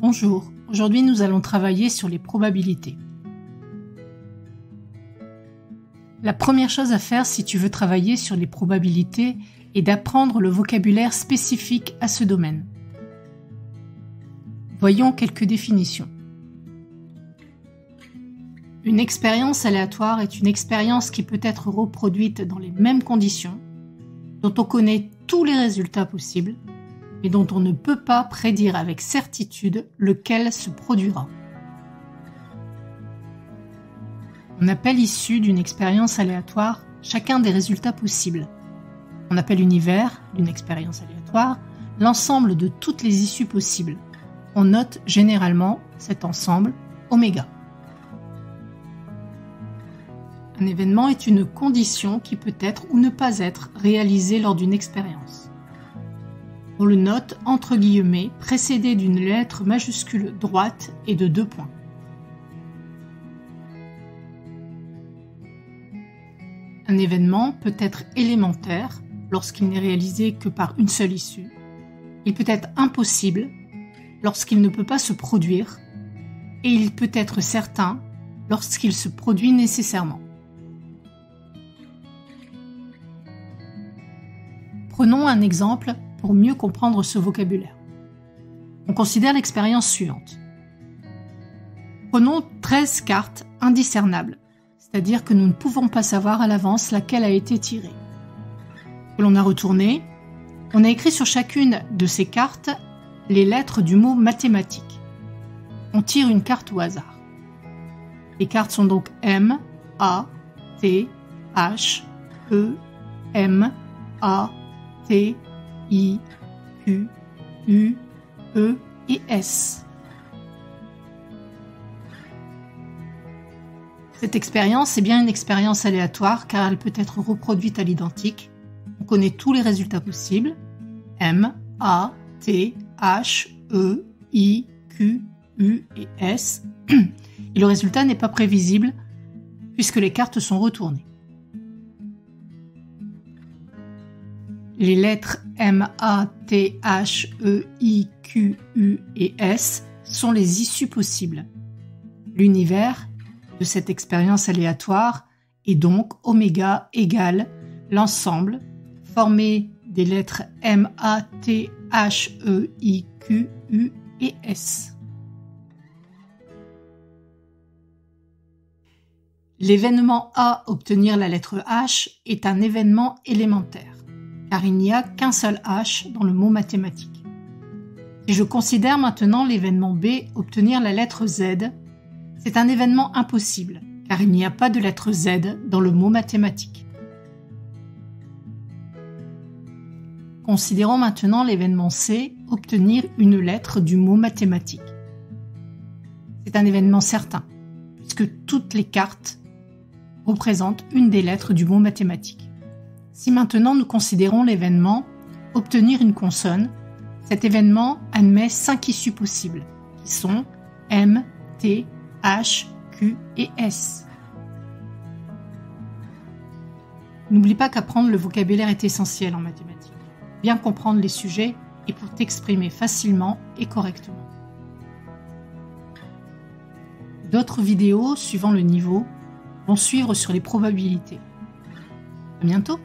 Bonjour, aujourd'hui nous allons travailler sur les probabilités. La première chose à faire si tu veux travailler sur les probabilités est d'apprendre le vocabulaire spécifique à ce domaine. Voyons quelques définitions. Une expérience aléatoire est une expérience qui peut être reproduite dans les mêmes conditions, dont on connaît tous les résultats possibles, mais dont on ne peut pas prédire avec certitude lequel se produira. On appelle issue d'une expérience aléatoire chacun des résultats possibles. On appelle univers d'une expérience aléatoire l'ensemble de toutes les issues possibles. On note généralement cet ensemble oméga. Un événement est une condition qui peut être ou ne pas être réalisée lors d'une expérience. On le note entre guillemets précédé d'une lettre majuscule droite et de 2 points. Un événement peut être élémentaire lorsqu'il n'est réalisé que par une seule issue. Il peut être impossible lorsqu'il ne peut pas se produire et il peut être certain lorsqu'il se produit nécessairement. Prenons un exemple pour mieux comprendre ce vocabulaire. On considère l'expérience suivante. Prenons 13 cartes indiscernables, c'est-à-dire que nous ne pouvons pas savoir à l'avance laquelle a été tirée. Que l'on a retourné, on a écrit sur chacune de ces cartes les lettres du mot mathématique. On tire une carte au hasard. Les cartes sont donc M, A, T, H, E, M, A, T, I, Q, U, E et S. Cette expérience est bien une expérience aléatoire car elle peut être reproduite à l'identique. On connaît tous les résultats possibles. M, A, T, H, E, I, Q, U et S. Et le résultat n'est pas prévisible puisque les cartes sont retournées. Les lettres M, A, T, H, E, I, Q, U et S sont les issues possibles. L'univers de cette expérience aléatoire est donc oméga égale l'ensemble formé des lettres M, A, T, H, E, I, Q, U et S. L'événement A obtenir la lettre H est un événement élémentaire, car il n'y a qu'un seul H dans le mot mathématique. Si je considère maintenant l'événement B obtenir la lettre Z, c'est un événement impossible, car il n'y a pas de lettre Z dans le mot mathématique. Considérons maintenant l'événement C obtenir une lettre du mot mathématique. C'est un événement certain, puisque toutes les cartes représentent une des lettres du mot mathématique. Si maintenant nous considérons l'événement obtenir une consonne, cet événement admet 5 issues possibles, qui sont M, T, H, Q et S. N'oublie pas qu'apprendre le vocabulaire est essentiel en mathématiques. Bien comprendre les sujets et pour t'exprimer facilement et correctement. D'autres vidéos, suivant le niveau, vont suivre sur les probabilités. À bientôt!